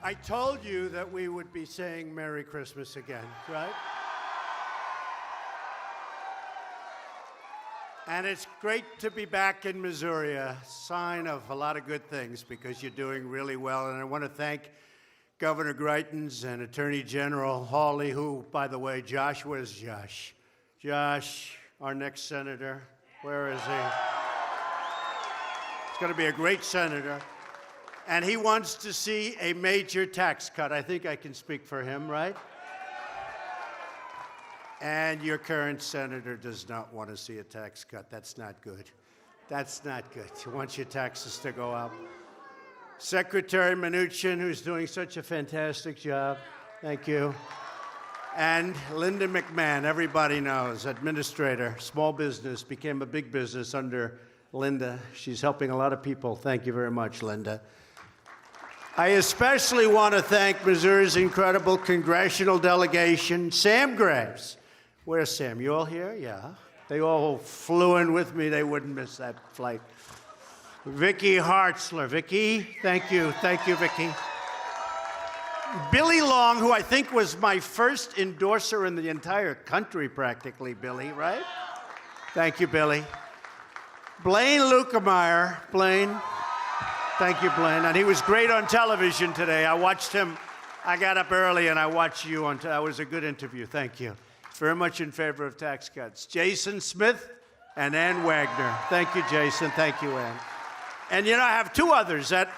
I told you that we would be saying Merry Christmas again, right? And it's great to be back in Missouri, a sign of a lot of good things because you're doing really well. And I want to thank Governor Greitens and Attorney General Hawley, who, by the way, Josh, where's Josh? Josh, our next senator, where is he? He's going to be a great senator. And he wants to see a major tax cut. I think I can speak for him, right? And your current senator does not want to see a tax cut. That's not good. That's not good. He wants your taxes to go up. Secretary Mnuchin, who's doing such a fantastic job. Thank you. And Linda McMahon, everybody knows, administrator, small business, became a big business under Linda. She's helping a lot of people. Thank you very much, Linda. I especially want to thank Missouri's incredible congressional delegation, Sam Graves. Where's Sam? You all here? Yeah. They all flew in with me. They wouldn't miss that flight. Vicki Hartzler. Vicki, thank you. Thank you, Vicki. Billy Long, who I think was my first endorser in the entire country, practically, Billy, right? Thank you, Billy. Blaine Lukemeyer. Blaine. Thank you, Blaine. And he was great on television today. I watched him. I got up early and I watched you on television. It was a good interview. Thank you. Very much in favor of tax cuts. Jason Smith and Ann Wagner. Thank you, Jason. Thank you, Ann. And you know, I have two others that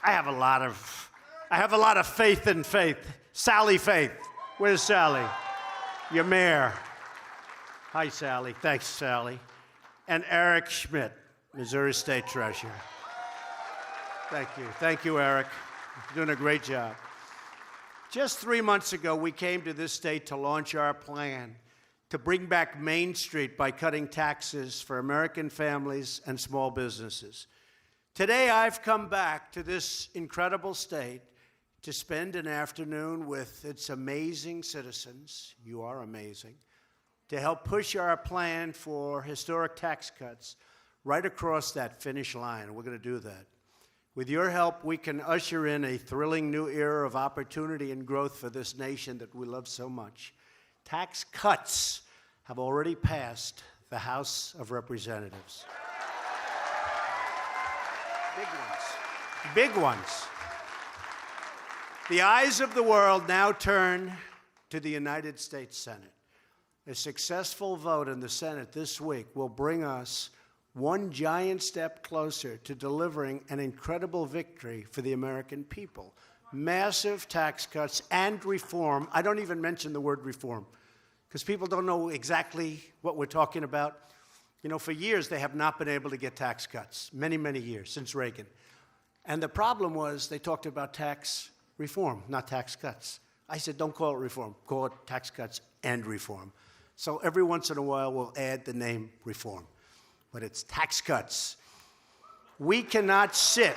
I have a lot of faith in faith. Sally Faith. Where's Sally? Your mayor. Hi, Sally. Thanks, Sally. And Eric Schmidt, Missouri State Treasurer. Thank you. Thank you, Eric. You're doing a great job. Just 3 months ago, we came to this state to launch our plan to bring back Main Street by cutting taxes for American families and small businesses. Today, I've come back to this incredible state to spend an afternoon with its amazing citizens. You are amazing. To help push our plan for historic tax cuts right across that finish line. We're going to do that. With your help, we can usher in a thrilling new era of opportunity and growth for this nation that we love so much. Tax cuts have already passed the House of Representatives. Big ones. Big ones. The eyes of the world now turn to the United States Senate. A successful vote in the Senate this week will bring us one giant step closer to delivering an incredible victory for the American people. Massive tax cuts and reform. I don't even mention the word reform because people don't know exactly what we're talking about. You know, for years, they have not been able to get tax cuts, many, many years, since Reagan. And the problem was they talked about tax reform, not tax cuts. I said, don't call it reform, call it tax cuts and reform. So every once in a while, we'll add the name reform. But it's tax cuts. We cannot sit,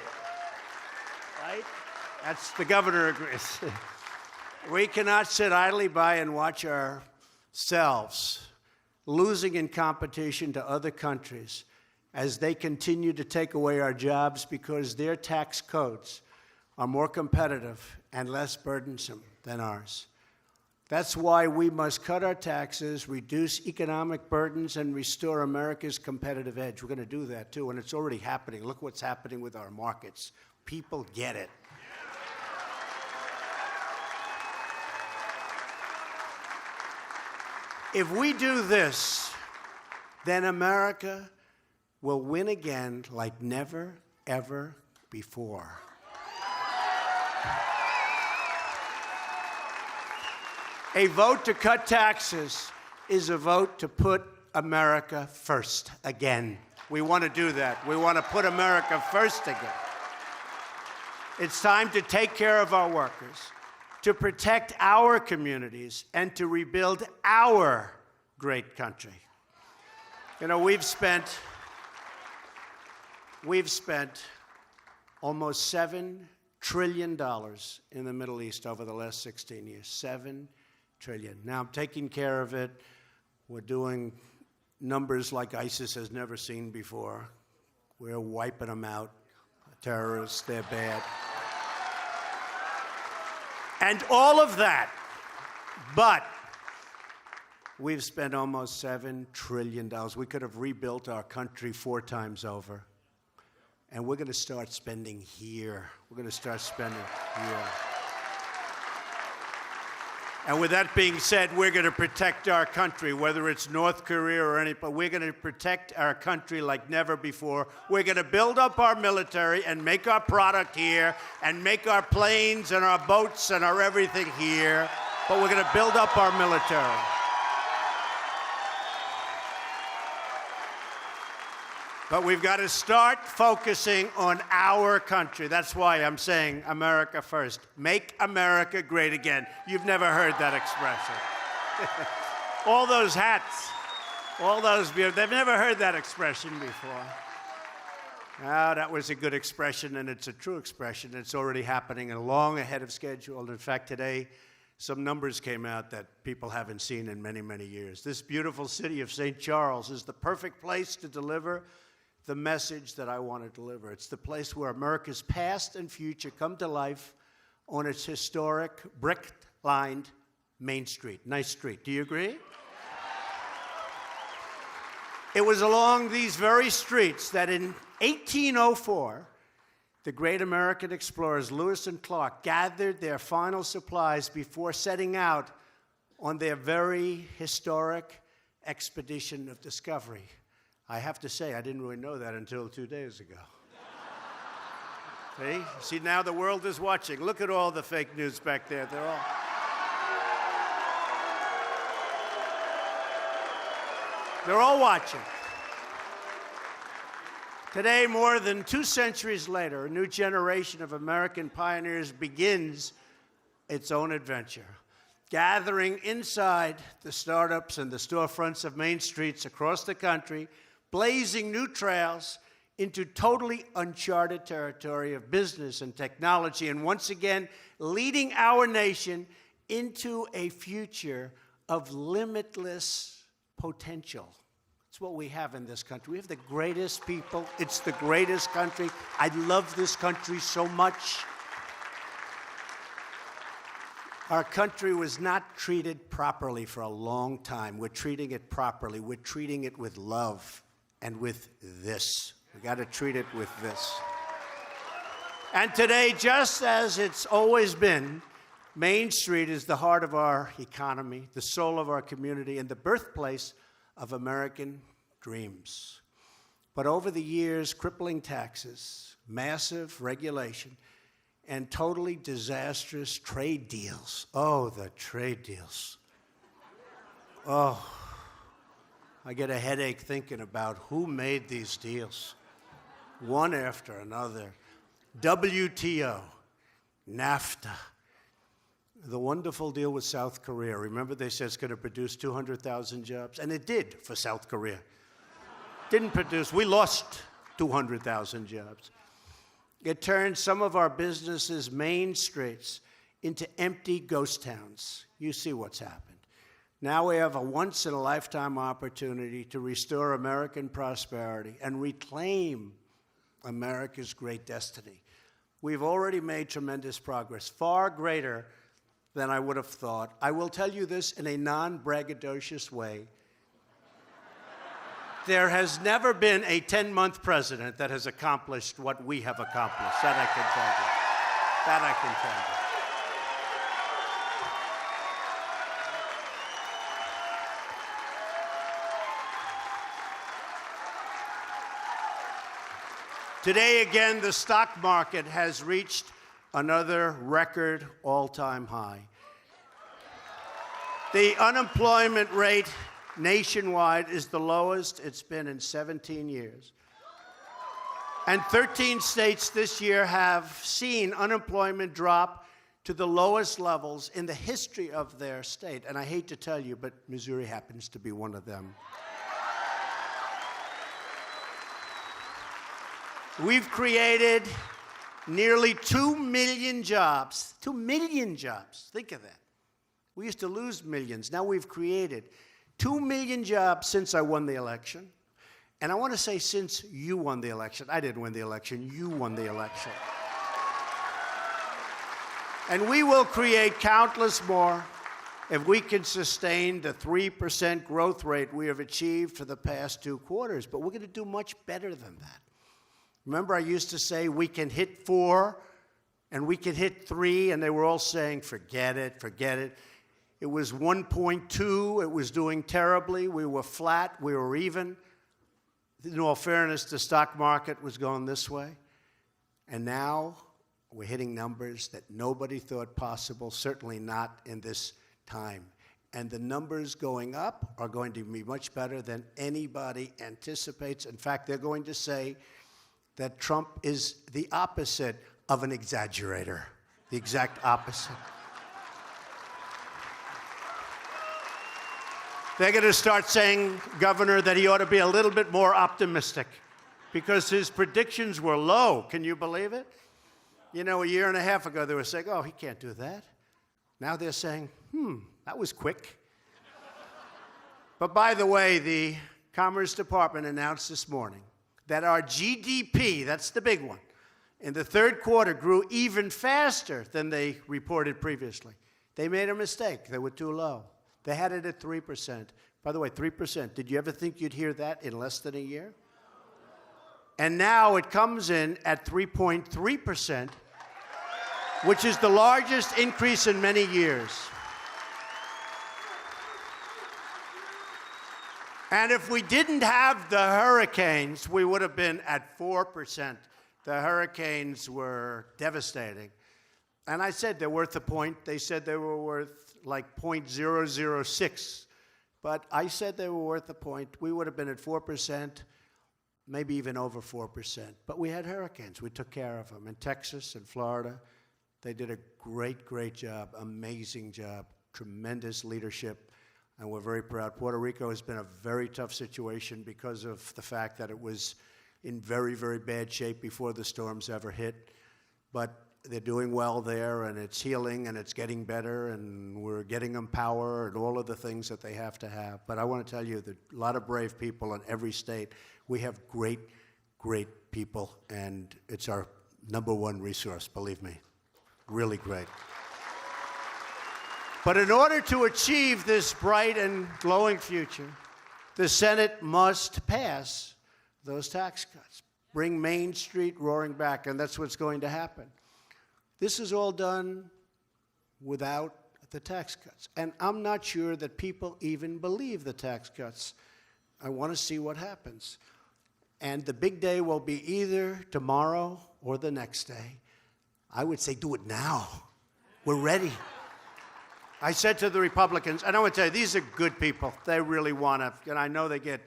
right? That's the governor agrees. We cannot sit idly by and watch ourselves losing in competition to other countries as they continue to take away our jobs because their tax codes are more competitive and less burdensome than ours. That's why we must cut our taxes, reduce economic burdens, and restore America's competitive edge. We're going to do that, too, and it's already happening. Look what's happening with our markets. People get it. If we do this, then America will win again like never, ever before. A vote to cut taxes is a vote to put America first again. We want to do that. We want to put America first again. It's time to take care of our workers, to protect our communities, and to rebuild our great country. You know, we've spent almost $7 trillion in the Middle East over the last 16 years. $7 trillion. Now, I'm taking care of it. We're doing numbers like ISIS has never seen before. We're wiping them out. Terrorists, they're bad. And all of that. But we've spent almost $7 trillion. We could have rebuilt our country 4 times over. And we're going to start spending here. We're going to start spending here. And with that being said, we're going to protect our country, whether it's North Korea or any, but we're going to protect our country like never before. We're going to build up our military and make our product here and make our planes and our boats and our everything here. But we're going to build up our military. But we've got to start focusing on our country. That's why I'm saying America first. Make America great again. You've never heard that expression. All those hats, all those, they've never heard that expression before. Now, that was a good expression, and it's a true expression. It's already happening and long ahead of schedule. In fact, today, some numbers came out that people haven't seen in many, many years. This beautiful city of St. Charles is the perfect place to deliver the message that I want to deliver. It's the place where America's past and future come to life on its historic, brick-lined Main Street. Nice street. Do you agree? It was along these very streets that in 1804, the great American explorers Lewis and Clark gathered their final supplies before setting out on their very historic expedition of discovery. I have to say, I didn't really know that until 2 days ago. See, now the world is watching. Look at all the fake news back there. They're all watching. Today, more than 2 centuries later, a new generation of American pioneers begins its own adventure, gathering inside the startups and the storefronts of main streets across the country, blazing new trails into totally uncharted territory of business and technology, and once again, leading our nation into a future of limitless potential. It's what we have in this country. We have the greatest people. It's the greatest country. I love this country so much. Our country was not treated properly for a long time. We're treating it properly. We're treating it with love and with this. We got to treat it with this. And today, just as it's always been, Main Street is the heart of our economy, the soul of our community, and the birthplace of American dreams. But over the years, crippling taxes, massive regulation, and totally disastrous trade deals. Oh, the trade deals. Oh, I get a headache thinking about who made these deals. One after another. WTO, NAFTA, the wonderful deal with South Korea. Remember they said it's going to produce 200,000 jobs? And it did for South Korea. Didn't produce, we lost 200,000 jobs. It turned some of our businesses' main streets into empty ghost towns. You see what's happened. Now we have a once-in-a-lifetime opportunity to restore American prosperity and reclaim America's great destiny. We've already made tremendous progress, far greater than I would have thought. I will tell you this in a non-braggadocious way. There has never been a 10-month president that has accomplished what we have accomplished. That I can tell you. That I can tell you. Today, again, the stock market has reached another record all-time high. The unemployment rate nationwide is the lowest it's been in 17 years. And 13 states this year have seen unemployment drop to the lowest levels in the history of their state. And I hate to tell you, but Missouri happens to be one of them. We've created nearly 2 million jobs. 2 million jobs. Think of that. We used to lose millions. Now we've created 2 million jobs since I won the election. And I want to say since you won the election. I didn't win the election. You won the election. And we will create countless more if we can sustain the 3% growth rate we have achieved for the past 2 quarters. But we're going to do much better than that. Remember, I used to say we can hit 4 and we can hit 3, and they were all saying, forget it, forget it. It was 1.2. It was doing terribly. We were flat. We were even. In all fairness, the stock market was going this way. And now we're hitting numbers that nobody thought possible, certainly not in this time. And the numbers going up are going to be much better than anybody anticipates. In fact, they're going to say that Trump is the opposite of an exaggerator, the exact opposite. They're going to start saying, Governor, that he ought to be a little bit more optimistic because his predictions were low. Can you believe it? You know, a year and a half ago, they were saying, oh, he can't do that. Now they're saying, that was quick. But by the way, the Commerce Department announced this morning that our GDP, that's the big one, in the 3rd quarter grew even faster than they reported previously. They made a mistake. They were too low. They had it at 3%. By the way, 3%. Did you ever think you'd hear that in less than a year? And now it comes in at 3.3%, which is the largest increase in many years. And if we didn't have the hurricanes, we would have been at 4%. The hurricanes were devastating. And I said they're worth a point. They said they were worth like 0.006. But I said they were worth a point. We would have been at 4%, maybe even over 4%. But we had hurricanes. We took care of them. In Texas and Florida, they did a great, great job, amazing job, tremendous leadership, and we're very proud. Puerto Rico has been a very tough situation because of the fact that it was in very, very bad shape before the storms ever hit. But they're doing well there, and it's healing, and it's getting better, and we're getting them power and all of the things that they have to have. But I want to tell you that a lot of brave people in every state. We have great, great people, and it's our #1 resource, believe me. Really great. But in order to achieve this bright and glowing future, the Senate must pass those tax cuts, bring Main Street roaring back, and that's what's going to happen. This is all done without the tax cuts. And I'm not sure that people even believe the tax cuts. I want to see what happens. And the big day will be either tomorrow or the next day. I would say do it now. We're ready. I said to the Republicans, and I want to tell you, these are good people. They really want to, and I know they get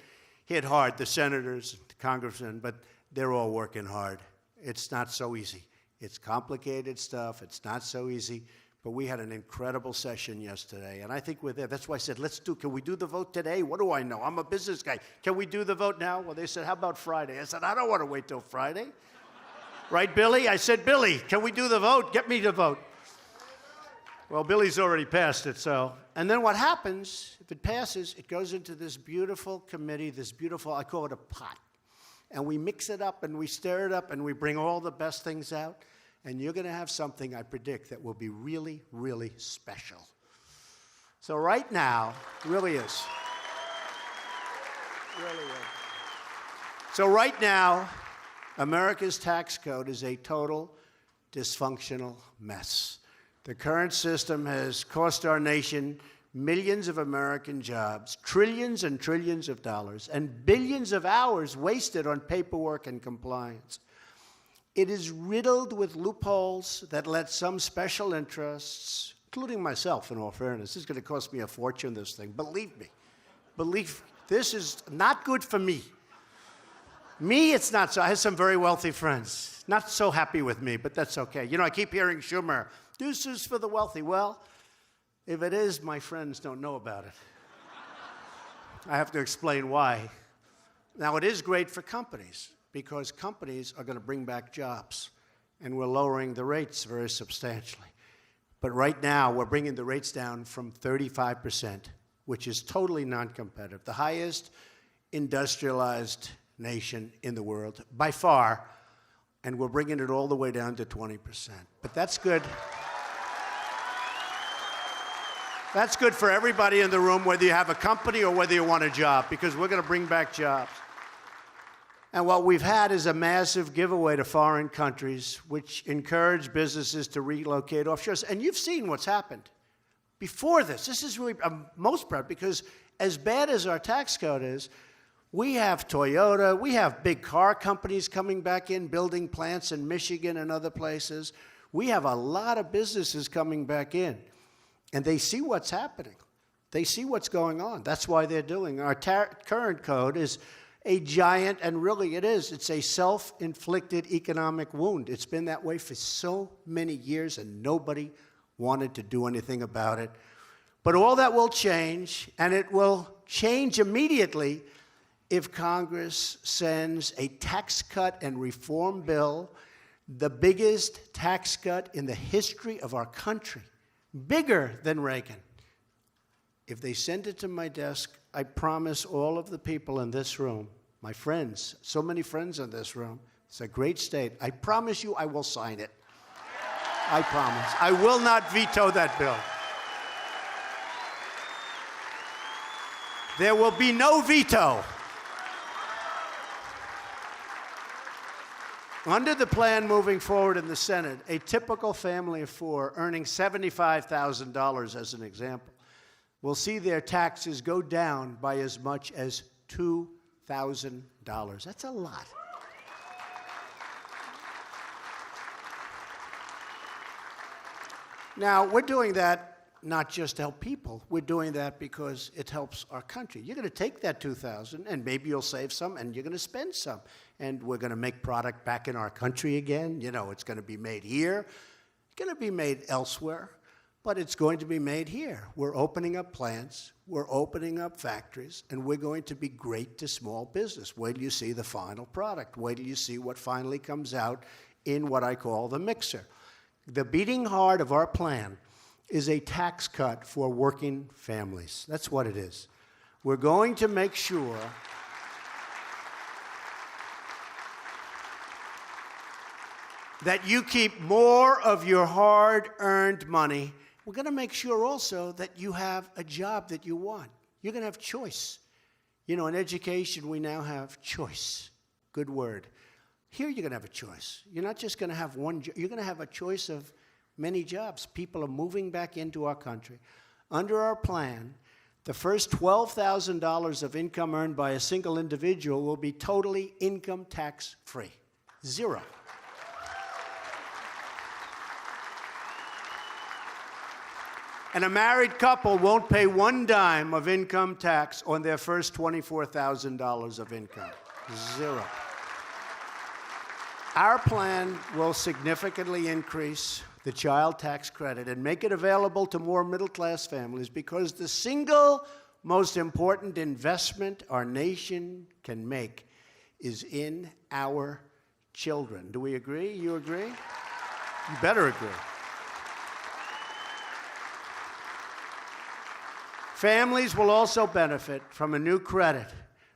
hit hard, the senators, the congressmen, but they're all working hard. It's not so easy. It's complicated stuff. It's not so easy. But we had an incredible session yesterday, and I think we're there. That's why I said, can we do the vote today? What do I know? I'm a business guy. Can we do the vote now? Well, they said, how about Friday? I said, I don't want to wait till Friday. Right, Billy? I said, Billy, can we do the vote? Get me to vote. Well, Billy's already passed it, so. And then what happens, if it passes, it goes into this beautiful committee, this beautiful, I call it a pot. And we mix it up, and we stir it up, and we bring all the best things out. And you're going to have something, I predict, that will be really, really special. So right now, really is. Really is. So right now, America's tax code is a total dysfunctional mess. The current system has cost our nation millions of American jobs, trillions and trillions of dollars, and billions of hours wasted on paperwork and compliance. It is riddled with loopholes that let some special interests, including myself, in all fairness, this is going to cost me a fortune, this thing. Believe me. This is not good for me. Me, it's not so. I have some very wealthy friends. Not so happy with me, but that's okay. You know, I keep hearing Schumer, this is for the wealthy. Well, if it is, my friends don't know about it. I have to explain why. Now, it is great for companies, because companies are going to bring back jobs, and we're lowering the rates very substantially. But right now, we're bringing the rates down from 35%, which is totally non-competitive, the highest industrialized nation in the world, by far, and we're bringing it all the way down to 20%. But that's good. That's good for everybody in the room, whether you have a company or whether you want a job, because we're going to bring back jobs. And what we've had is a massive giveaway to foreign countries, which encourage businesses to relocate offshore. And you've seen what's happened before this. This is really, I'm most proud, because as bad as our tax code is, we have Toyota, we have big car companies coming back in, building plants in Michigan and other places. We have a lot of businesses coming back in, and they see what's happening. They see what's going on. That's why they're doing. Our current code is a giant, and really it is. It's a self-inflicted economic wound. It's been that way for so many years, and nobody wanted to do anything about it. But all that will change, and it will change immediately if Congress sends a tax cut and reform bill, the biggest tax cut in the history of our country, bigger than Reagan. If they send it to my desk, I promise all of the people in this room, my friends, so many friends in this room, it's a great state, I promise you I will sign it. I promise. I will not veto that bill. There will be no veto. Under the plan moving forward in the Senate, a typical family of four earning $75,000 as an example will see their taxes go down by as much as $2,000. That's a lot. Now, we're doing that not just to help people. We're doing that because it helps our country. You're going to take that $2,000, and maybe you'll save some, and you're going to spend some. And we're going to make product back in our country again. You know, it's going to be made here. It's going to be made elsewhere, but it's going to be made here. We're opening up plants. We're opening up factories, and we're going to be great to small business. Wait till you see the final product. Wait till you see what finally comes out in what I call the mixer. The beating heart of our plan is a tax cut for working families. That's what it is. We're going to make sure that you keep more of your hard-earned money. We're going to make sure also that you have a job that you want. You're going to have choice. You know, in education, we now have choice. Good word. Here, you're going to have a choice. You're not just going to have one job. You're going to have a choice of many jobs. People are moving back into our country. Under our plan, the first $12,000 of income earned by a single individual will be totally income tax free. Zero. And a married couple won't pay one dime of income tax on their first $24,000 of income. Zero. Our plan will significantly increase the child tax credit and make it available to more middle-class families, because the single most important investment our nation can make is in our children. Do we agree? You agree? You better agree. Families will also benefit from a new credit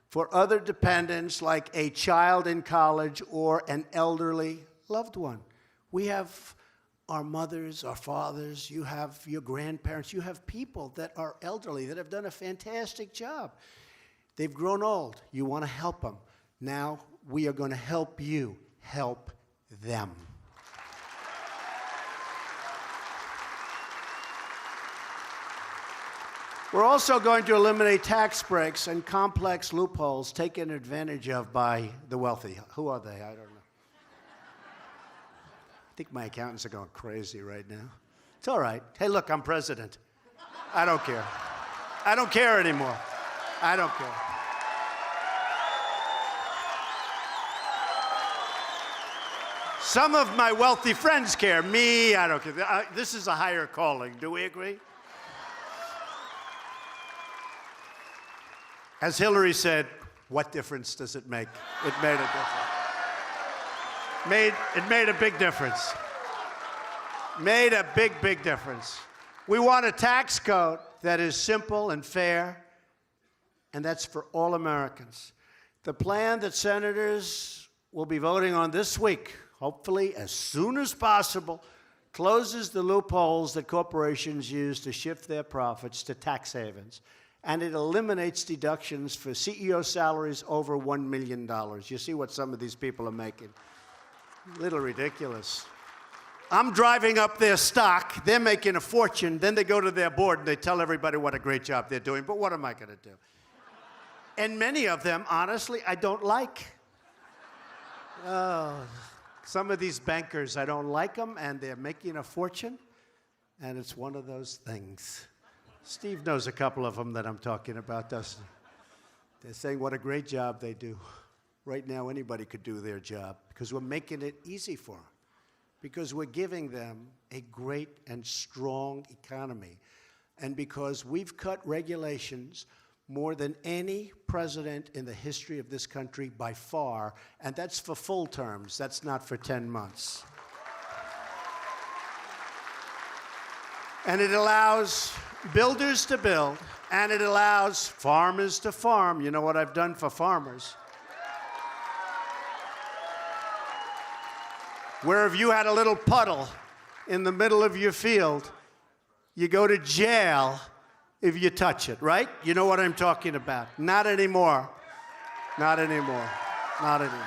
for other dependents, like a child in college or an elderly loved one. We have our mothers, our fathers, you have your grandparents, you have people that are elderly that have done a fantastic job. They've grown old. You want to help them. Now we are going to help you help them. We're also going to eliminate tax breaks and complex loopholes taken advantage of by the wealthy. Who are they? I don't know. I think my accountants are going crazy right now. It's all right. Hey, look, I'm president. I don't care. I don't care anymore. I don't care. Some of my wealthy friends care. Me, I don't care. This is a higher calling. Do we agree? As Hillary said, what difference does it make? It made a difference. It made a big difference. Made a big, big difference. We want a tax code that is simple and fair, and that's for all Americans. The plan that senators will be voting on this week, hopefully as soon as possible, closes the loopholes that corporations use to shift their profits to tax havens, and it eliminates deductions for CEO salaries over $1 million. You see what some of these people are making. A little ridiculous. I'm driving up their stock. They're making a fortune. Then they go to their board and they tell everybody what a great job they're doing. But what am I going to do? And many of them, honestly, I don't like. Oh, some of these bankers, I don't like them, and they're making a fortune. And it's one of those things. Steve knows a couple of them that I'm talking about, doesn't he? They're saying what a great job they do. Right now, anybody could do their job because we're making it easy for them, because we're giving them a great and strong economy, and because we've cut regulations more than any president in the history of this country by far, and that's for full terms. That's not for 10 months. And it allows builders to build, and it allows farmers to farm. You know what I've done for farmers? Where if you had a little puddle in the middle of your field, you go to jail if you touch it, right? You know what I'm talking about. Not anymore. Not anymore. Not anymore.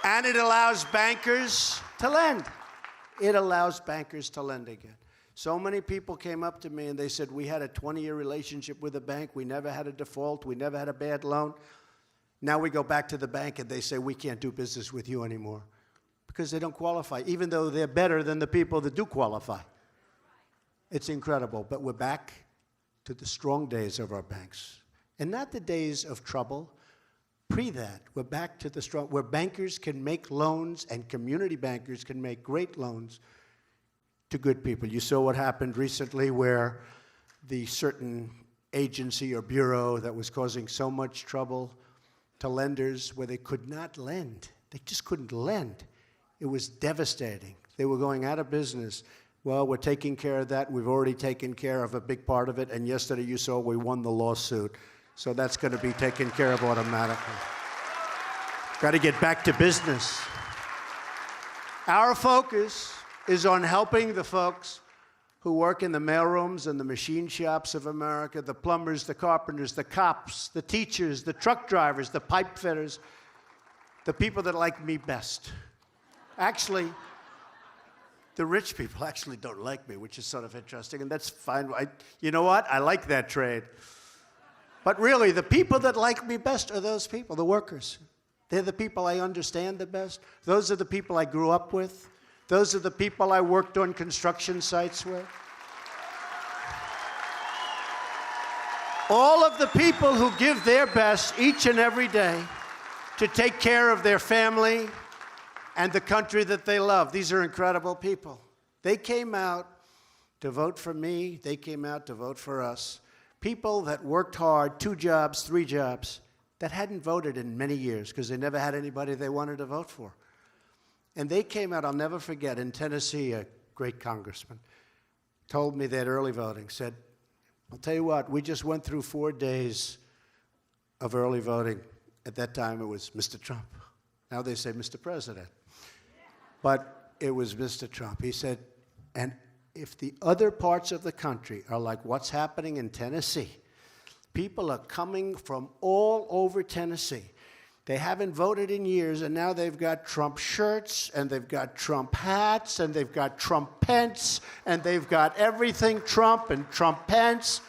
And it allows bankers to lend. It allows bankers to lend again. So many people came up to me and they said, we had a 20-year relationship with a bank. We never had a default. We never had a bad loan. Now we go back to the bank and they say, we can't do business with you anymore because they don't qualify, even though they're better than the people that do qualify. It's incredible, but we're back to the strong days of our banks. And not the days of trouble. Pre that, we're back to the strong, where bankers can make loans and community bankers can make great loans to good people. You saw what happened recently where the certain agency or bureau that was causing so much trouble to lenders where they could not lend. They just couldn't lend. It was devastating. They were going out of business. Well, we're taking care of that. We've already taken care of a big part of it. And yesterday you saw we won the lawsuit. So that's going to be taken care of automatically. Got to get back to business. Our focus is on helping the folks who work in the mailrooms and the machine shops of America, the plumbers, the carpenters, the cops, the teachers, the truck drivers, the pipe fitters, the people that like me best. Actually, the rich people actually don't like me, which is sort of interesting, and that's fine. You know what? I like that trade. But really, the people that like me best are those people, the workers. They're the people I understand the best. Those are the people I grew up with. Those are the people I worked on construction sites with. All of the people who give their best each and every day to take care of their family and the country that they love. These are incredible people. They came out to vote for me. They came out to vote for us. People that worked hard, 2 jobs, 3 jobs, that hadn't voted in many years because they never had anybody they wanted to vote for. And they came out, I'll never forget, in Tennessee, a great congressman told me that early voting, said, I'll tell you what, we just went through 4 days of early voting. At that time, it was Mr. Trump. Now they say Mr. President. But it was Mr. Trump. He said, and if the other parts of the country are like what's happening in Tennessee, people are coming from all over Tennessee. They haven't voted in years, and now they've got Trump shirts, and they've got Trump hats, and they've got Trump pence, and they've got everything Trump and Trump pence.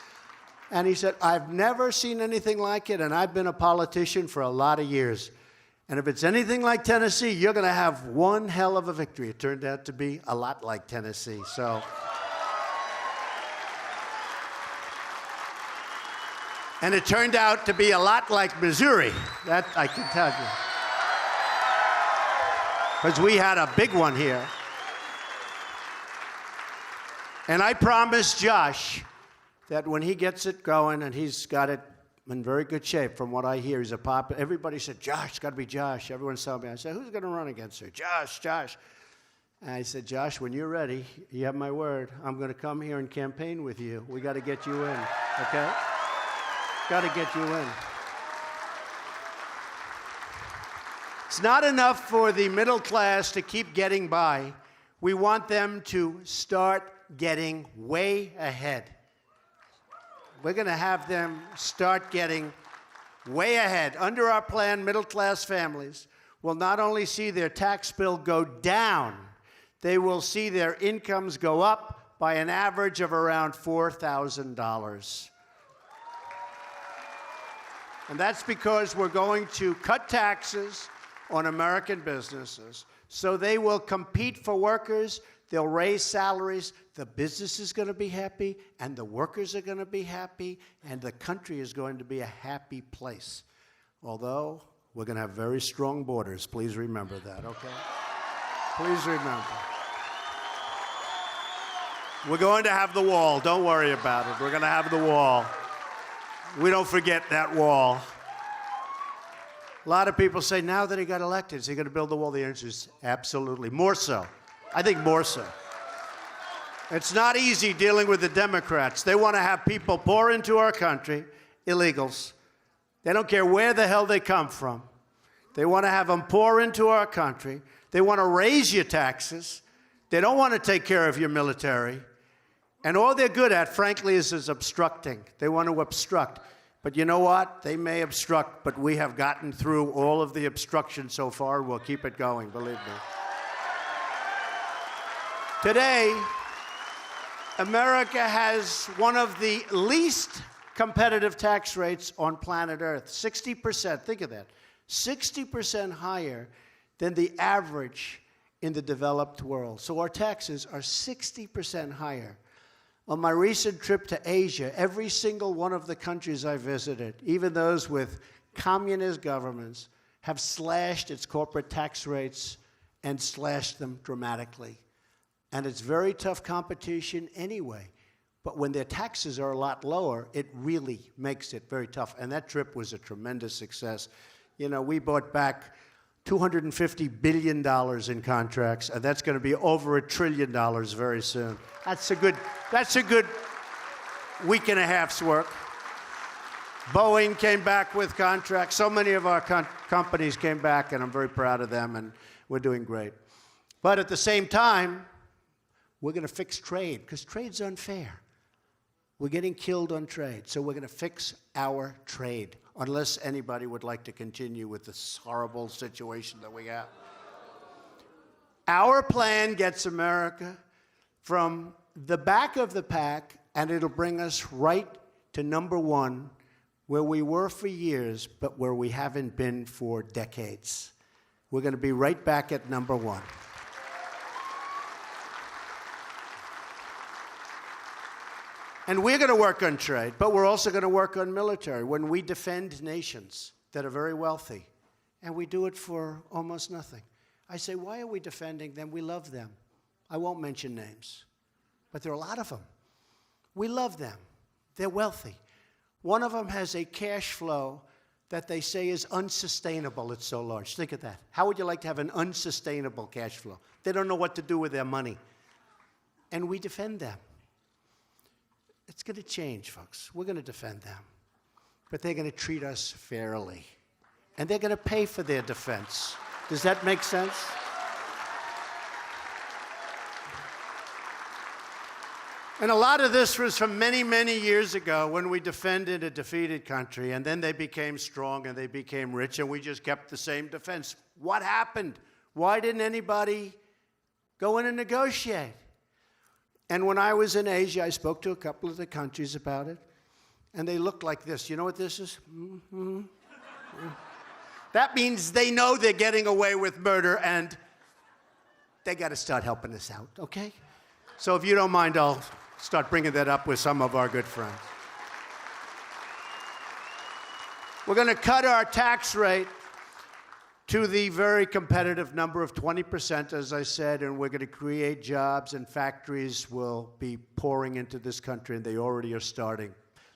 And he said, I've never seen anything like it, and I've been a politician for a lot of years. And if it's anything like Tennessee, you're going to have one hell of a victory. It turned out to be a lot like Tennessee. So, and it turned out to be a lot like Missouri. That I can tell you. Because we had a big one here. And I promised Josh that when he gets it going, and he's got it in very good shape from what I hear, he's a popular. Everybody said, Josh, it's got to be Josh. Everyone's telling me. I said, who's going to run against her? Josh, Josh. And I said, Josh, when you're ready, you have my word. I'm going to come here and campaign with you. We got to get you in, okay? Got to get you in. It's not enough for the middle class to keep getting by. We want them to start getting way ahead. We're going to have them start getting way ahead. Under our plan, middle-class families will not only see their tax bill go down, they will see their incomes go up by an average of around $4,000. And that's because we're going to cut taxes on American businesses so they will compete for workers, they'll raise salaries, the business is going to be happy, and the workers are going to be happy, and the country is going to be a happy place. Although, we're going to have very strong borders. Please remember that, okay? Please remember. We're going to have the wall. Don't worry about it. We're going to have the wall. We don't forget that wall. A lot of people say, now that he got elected, is he going to build the wall? The answer is absolutely. More so. I think more so. It's not easy dealing with the Democrats. They want to have people pour into our country, illegals. They don't care where the hell they come from. They want to have them pour into our country. They want to raise your taxes. They don't want to take care of your military. And all they're good at, frankly, is obstructing. They want to obstruct. But you know what? They may obstruct, but we have gotten through all of the obstruction so far. We'll keep it going, believe me. Today, America has one of the least competitive tax rates on planet Earth. 60%, think of that. 60% higher than the average in the developed world. So our taxes are 60% higher. On my recent trip to Asia, every single one of the countries I visited, even those with communist governments, have slashed its corporate tax rates and slashed them dramatically. And it's very tough competition anyway. But when their taxes are a lot lower, it really makes it very tough. And that trip was a tremendous success. You know, we bought back $250 billion in contracts, and that's going to be over $1 trillion very soon. That's a good week and a half's work. Boeing came back with contracts. So many of our companies came back, and I'm very proud of them, and we're doing great. But at the same time, we're going to fix trade, because trade's unfair. We're getting killed on trade, so we're going to fix our trade, unless anybody would like to continue with this horrible situation that we have. Our plan gets America from the back of the pack, and it'll bring us right to number one, where we were for years, but where we haven't been for decades. We're going to be right back at number one. And we're going to work on trade, but we're also going to work on military. When we defend nations that are very wealthy, and we do it for almost nothing. I say, why are we defending them? We love them. I won't mention names, but there are a lot of them. We love them. They're wealthy. One of them has a cash flow that they say is unsustainable. It's so large. Think of that. How would you like to have an unsustainable cash flow? They don't know what to do with their money. And we defend them. It's going to change, folks. We're going to defend them. But they're going to treat us fairly. And they're going to pay for their defense. Does that make sense? And a lot of this was from many, many years ago when we defended a defeated country, and then they became strong and they became rich, and we just kept the same defense. What happened? Why didn't anybody go in and negotiate? And when I was in Asia, I spoke to a couple of the countries about it, and they looked like this. You know what this is? Mm-hmm. That means they know they're getting away with murder, and they got to start helping us out, okay? So if you don't mind, I'll start bringing that up with some of our good friends. We're going to cut our tax rate to the very competitive number of 20%, as I said, and we're going to create jobs, and factories will be pouring into this country, and they already are starting.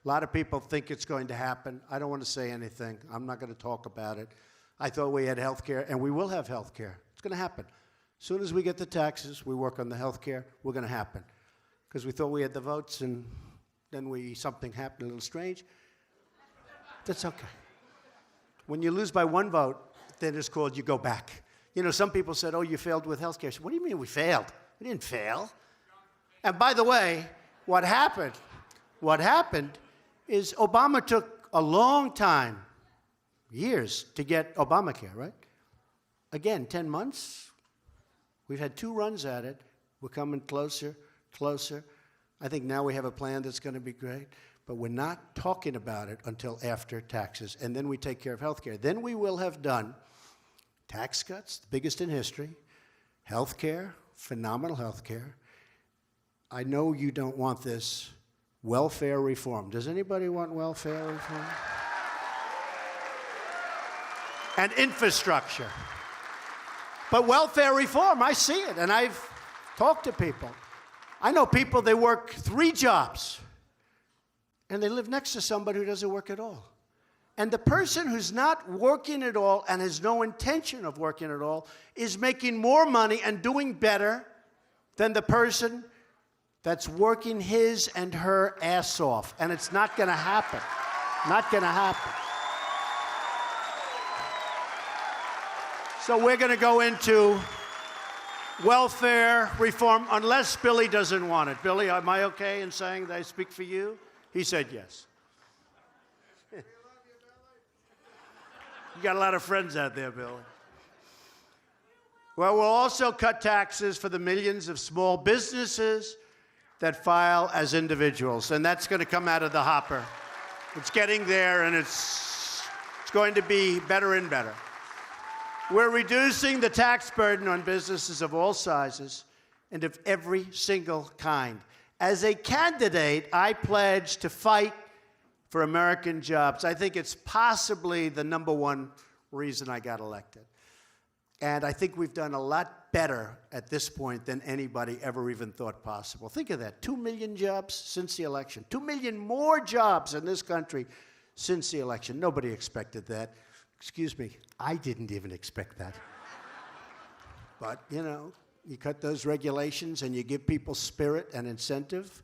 A lot of people think it's going to happen. I don't want to say anything. I'm not going to talk about it. I thought we had health care, and we will have health care. It's going to happen. As soon as we get the taxes, we work on the health care, we're going to happen. Because we thought we had the votes, and then something happened a little strange. That's okay. When you lose by one vote, then it's called you go back. You know, some people said, oh, you failed with health care. I said, what do you mean we failed? We didn't fail. And by the way, what happened is Obama took a long time, years, to get Obamacare, right? Again, 10 months. We've had 2 runs at it. We're coming closer, closer. I think now we have a plan that's going to be great, but we're not talking about it until after taxes, and then we take care of health care. Then we will have done tax cuts, the biggest in history, health care, phenomenal health care. I know you don't want this, welfare reform. Does anybody want welfare reform? And infrastructure. But welfare reform, I see it, and I've talked to people. I know people, they work 3 jobs, and they live next to somebody who doesn't work at all. And the person who's not working at all and has no intention of working at all is making more money and doing better than the person that's working his and her ass off. And it's not going to happen. Not going to happen. So we're going to go into welfare reform unless Billy doesn't want it. Billy, am I okay in saying that I speak for you? He said yes. You got a lot of friends out there, Billy. Well, we'll also cut taxes for the millions of small businesses that file as individuals, and that's going to come out of the hopper. It's getting there, and it's going to be better and better. We're reducing the tax burden on businesses of all sizes and of every single kind. As a candidate, I pledge to fight for American jobs. I think it's possibly the #1 reason I got elected. And I think we've done a lot better at this point than anybody ever even thought possible. Think of that, 2 million jobs since the election. 2 million more jobs in this country since the election. Nobody expected that. Excuse me, I didn't even expect that. But, you know, you cut those regulations and you give people spirit and incentive.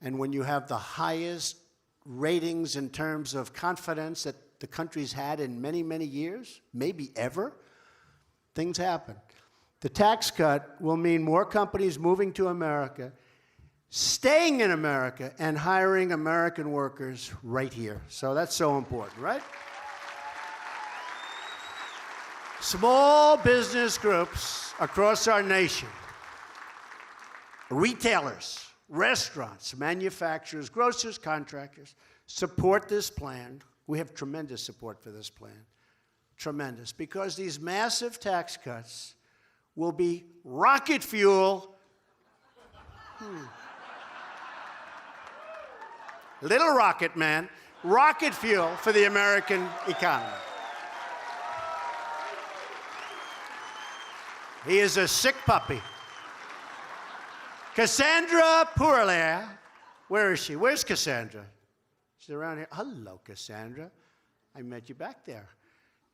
And when you have the highest ratings in terms of confidence that the country's had in many, many years, maybe ever, things happen. The tax cut will mean more companies moving to America, staying in America, and hiring American workers right here. So that's so important, right? Small business groups across our nation, retailers, restaurants, manufacturers, grocers, contractors, support this plan. We have tremendous support for this plan. Tremendous. Because these massive tax cuts will be rocket fuel. Little rocket man, rocket fuel for the American economy. He is a sick puppy. Cassandra Pourlaire. Where is she? Where's Cassandra? She's around here. Hello, Cassandra. I met you back there.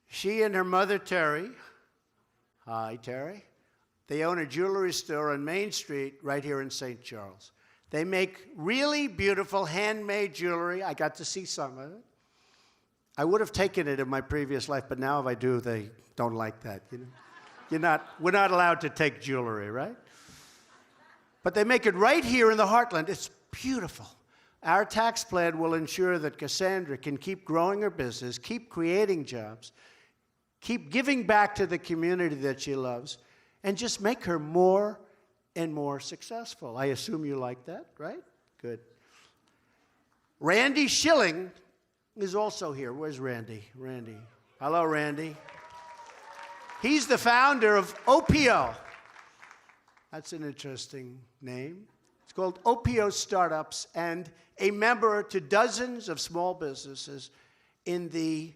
She and her mother, Terry. Hi, Terry. They own a jewelry store on Main Street right here in St. Charles. They make really beautiful handmade jewelry. I got to see some of it. I would have taken it in my previous life, but now if I do, they don't like that. You know? We're not allowed to take jewelry, right? But they make it right here in the heartland. It's beautiful. Our tax plan will ensure that Cassandra can keep growing her business, keep creating jobs, keep giving back to the community that she loves, and just make her more and more successful. I assume you like that, right? Good. Randy Schilling is also here. Where's Randy? Randy. Hello, Randy. He's the founder of OPO. That's an interesting name. It's called OPO Startups, and a member to dozens of small businesses in the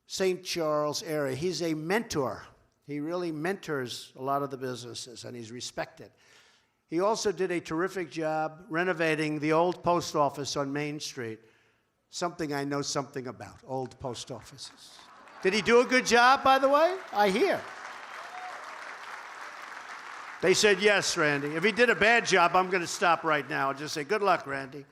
St. Charles area. He's a mentor. He really mentors a lot of the businesses, and he's respected. He also did a terrific job renovating the old post office on Main Street, something I know something about, old post offices. Did he do a good job, by the way? I hear. They said yes, Randy. If he did a bad job, I'm going to stop right now. I'll just say, good luck, Randy.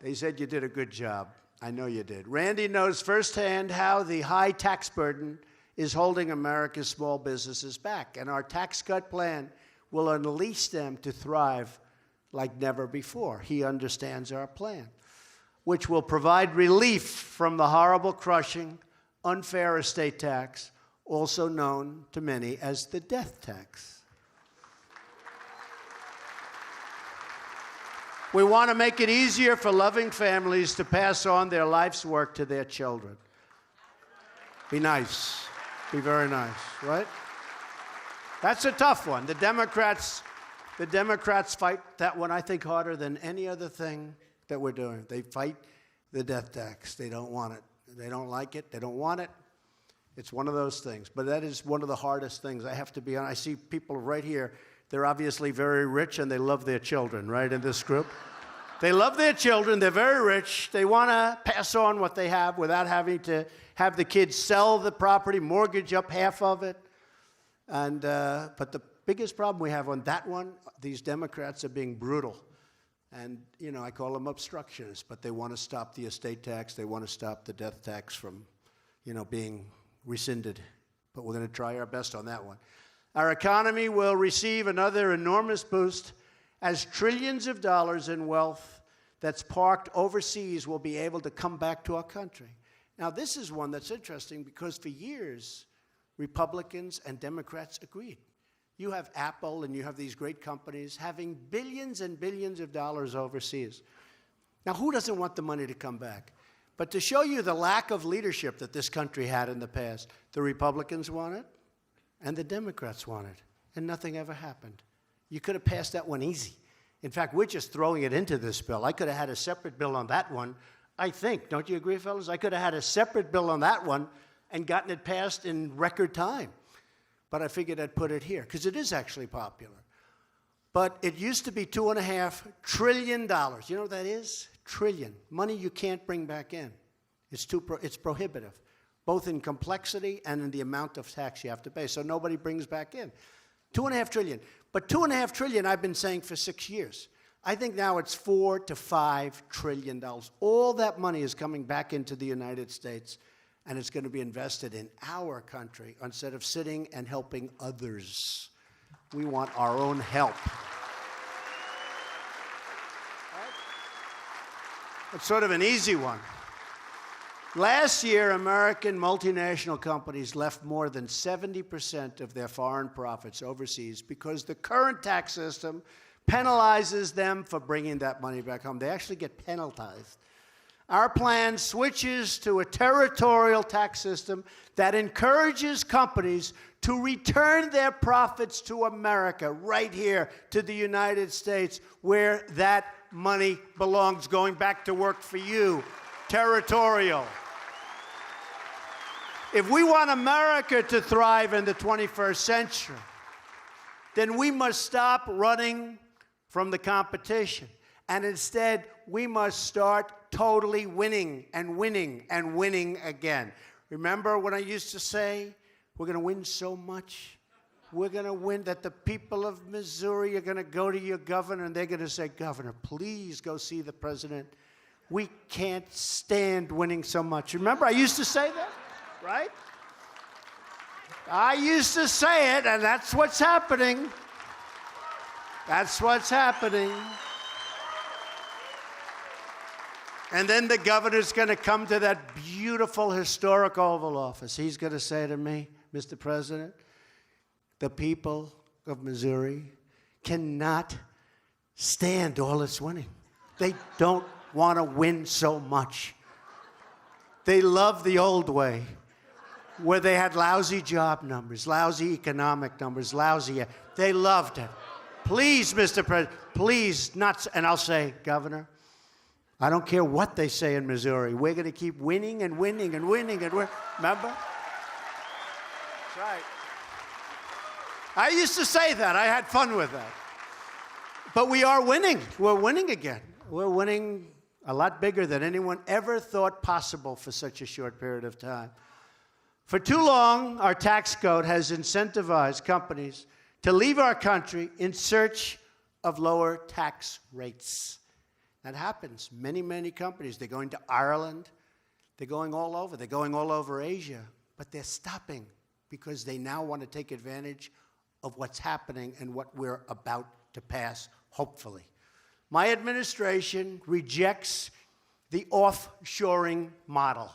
They said you did a good job. I know you did. Randy knows firsthand how the high tax burden is holding America's small businesses back. And our tax cut plan will unleash them to thrive like never before. He understands our plan, which will provide relief from the horrible, crushing, unfair estate tax, also known to many as the death tax. We want to make it easier for loving families to pass on their life's work to their children. Be nice. Be very nice, right? That's a tough one. The Democrats fight that one, I think, harder than any other thing that we're doing. They fight the death tax. They don't want it. They don't like it. They don't want it. It's one of those things. But that is one of the hardest things. I have to be honest. I see people right here. They're obviously very rich, and they love their children, right, in this group? They love their children. They're very rich. They want to pass on what they have without having to have the kids sell the property, mortgage up half of it. And but the biggest problem we have on that one, these Democrats are being brutal. And, you know, I call them obstructionists, but they want to stop the estate tax. They want to stop the death tax from, you know, being rescinded. But we're going to try our best on that one. Our economy will receive another enormous boost as trillions of dollars in wealth that's parked overseas will be able to come back to our country. Now, this is one that's interesting because for years, Republicans and Democrats agreed. You have Apple and you have these great companies having billions and billions of dollars overseas. Now, who doesn't want the money to come back? But to show you the lack of leadership that this country had in the past, the Republicans want it and the Democrats want it, and nothing ever happened. You could have passed that one easy. In fact, we're just throwing it into this bill. I could have had a separate bill on that one, I think. Don't you agree, fellas? I could have had a separate bill on that one and gotten it passed in record time. But I figured I'd put it here, because it is actually popular. But it used to be $2.5 trillion. You know what that is? Trillion. Money you can't bring back in. It's prohibitive, both in complexity and in the amount of tax you have to pay. So nobody brings back in. $2.5 trillion. But $2.5 trillion, I've been saying for 6 years. I think now it's $4 to $5 trillion. All that money is coming back into the United States, and it's going to be invested in our country instead of sitting and helping others. We want our own help. It's sort of an easy one. Last year, American multinational companies left more than 70% of their foreign profits overseas because the current tax system penalizes them for bringing that money back home. They actually get penalized. Our plan switches to a territorial tax system that encourages companies to return their profits to America, right here to the United States, where that money belongs, going back to work for you. Territorial. If we want America to thrive in the 21st century, then we must stop running from the competition. And instead, we must start totally winning and winning and winning again. Remember when I used to say, we're going to win so much? We're going to win that the people of Missouri are going to go to your governor and they're going to say, Governor, please go see the president. We can't stand winning so much. Remember, I used to say that, right? I used to say it, and that's what's happening. That's what's happening. And then the governor's going to come to that beautiful historic Oval Office. He's going to say to me, Mr. President, the people of Missouri cannot stand all this winning. They don't want to win so much. They love the old way, where they had lousy job numbers, lousy economic numbers, lousy. They loved it. Please, Mr. President, please not. And I'll say, Governor, I don't care what they say in Missouri. We're going to keep winning and winning and winning and winning. Remember? That's right. I used to say that. I had fun with that. But we are winning. We're winning again. We're winning a lot bigger than anyone ever thought possible for such a short period of time. For too long, our tax code has incentivized companies to leave our country in search of lower tax rates. That happens. Many, many companies, they're going to Ireland. They're going all over. They're going all over Asia. But they're stopping because they now want to take advantage of what's happening and what we're about to pass, hopefully. My administration rejects the offshoring model.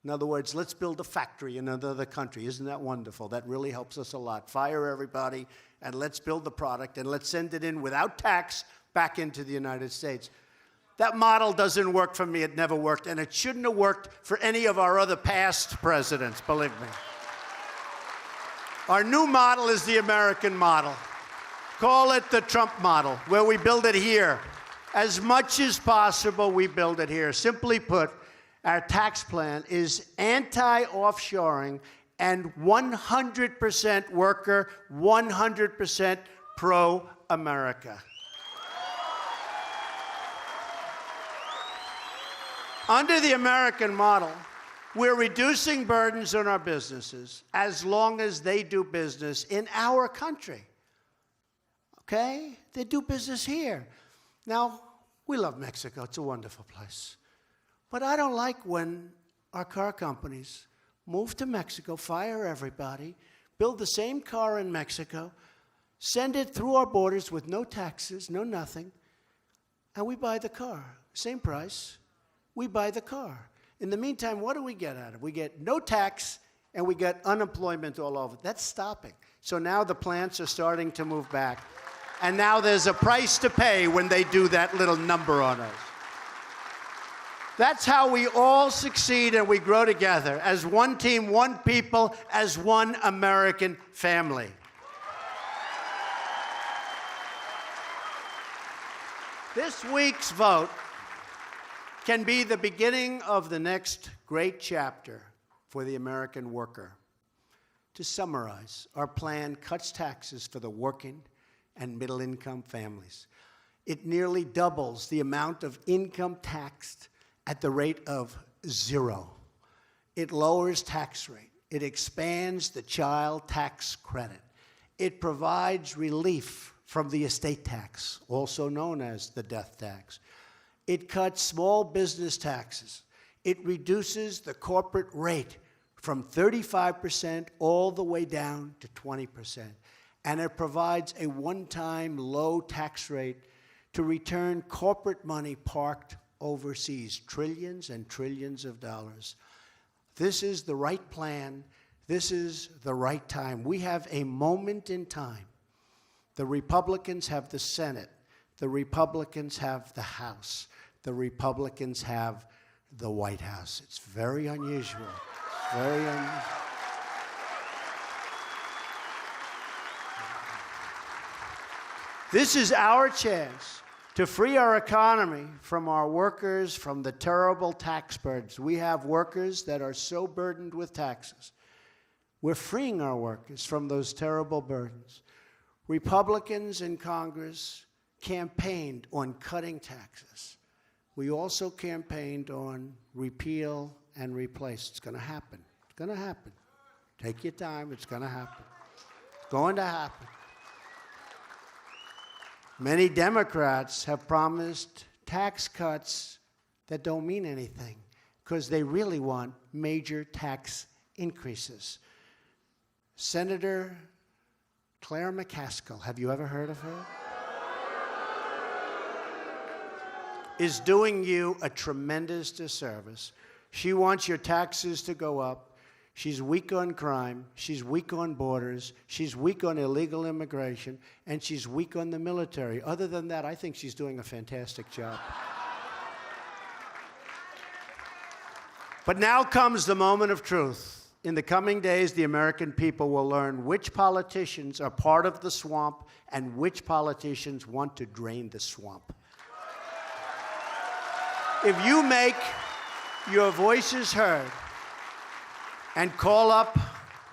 In other words, let's build a factory in another country. Isn't that wonderful? That really helps us a lot. Fire everybody, and let's build the product, and let's send it in without tax back into the United States. That model doesn't work for me. It never worked, and it shouldn't have worked for any of our other past presidents, believe me. Our new model is the American model. Call it the Trump model, where we build it here. As much as possible, we build it here. Simply put, our tax plan is anti-offshoring and 100% worker, 100% pro-America. Under the American model, we're reducing burdens on our businesses as long as they do business in our country. Okay? They do business here. Now, we love Mexico. It's a wonderful place. But I don't like when our car companies move to Mexico, fire everybody, build the same car in Mexico, send it through our borders with no taxes, no nothing, and we buy the car. Same price. We buy the car. In the meantime, what do we get out of it? We get no tax, and we get unemployment all over. That's stopping. So now the plants are starting to move back. And now there's a price to pay when they do that little number on us. That's how we all succeed and we grow together as one team, one people, as one American family. This week's vote can be the beginning of the next great chapter for the American worker. To summarize, our plan cuts taxes for the working and middle-income families. It nearly doubles the amount of income taxed at the rate of 0. It lowers tax rate. It expands the child tax credit. It provides relief from the estate tax, also known as the death tax. It cuts small business taxes. It reduces the corporate rate from 35% all the way down to 20%. And it provides a one-time low tax rate to return corporate money parked overseas, trillions and trillions of dollars. This is the right plan. This is the right time. We have a moment in time. The Republicans have the Senate. The Republicans have the House. The Republicans have the White House. It's very unusual. It's very unusual. This is our chance to free our economy from our workers, from the terrible tax burdens. We have workers that are so burdened with taxes. We're freeing our workers from those terrible burdens. Republicans in Congress campaigned on cutting taxes. We also campaigned on repeal and replace. It's going to happen. It's going to happen. Take your time. It's going to happen. It's going to happen. Many Democrats have promised tax cuts that don't mean anything because they really want major tax increases. Senator Claire McCaskill, have you ever heard of her? Is doing you a tremendous disservice. She wants your taxes to go up. She's weak on crime. She's weak on borders. She's weak on illegal immigration. And she's weak on the military. Other than that, I think she's doing a fantastic job. But now comes the moment of truth. In the coming days, the American people will learn which politicians are part of the swamp and which politicians want to drain the swamp. If you make your voices heard and call up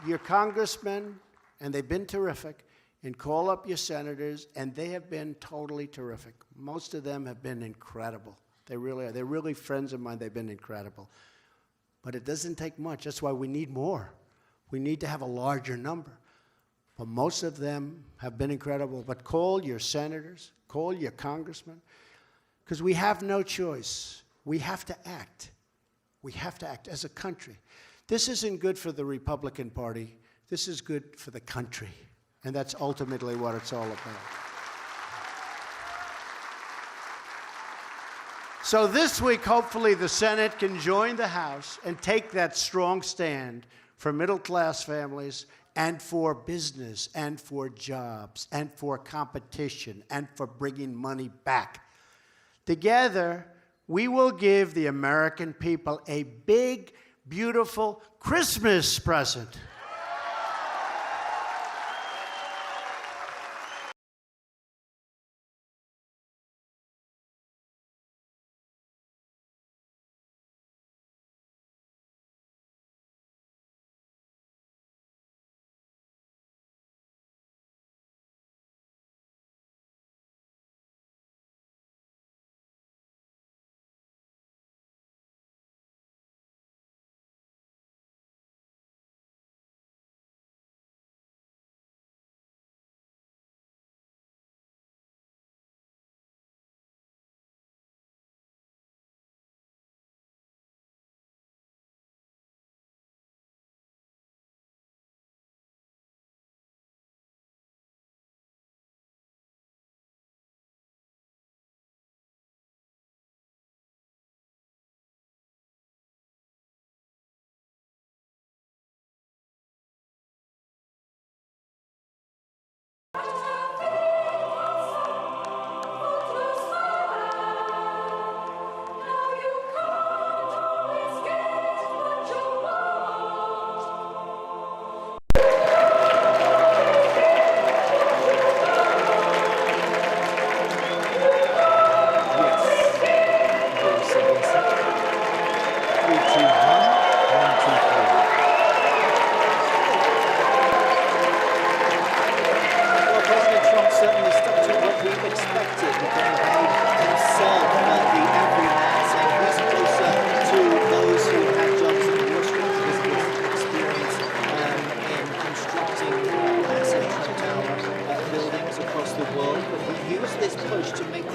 your congressmen, and they've been terrific, and call up your senators, and they have been totally terrific. Most of them have been incredible. They really are. They're really friends of mine. They've been incredible. But it doesn't take much. That's why we need more. We need to have a larger number. But most of them have been incredible. But call your senators, call your congressmen, because we have no choice. We have to act. We have to act as a country. This isn't good for the Republican Party. This is good for the country. And that's ultimately what it's all about. So this week, hopefully, the Senate can join the House and take that strong stand for middle-class families and for business and for jobs and for competition and for bringing money back. Together, we will give the American people a big, beautiful Christmas present. the world, but he used this push to make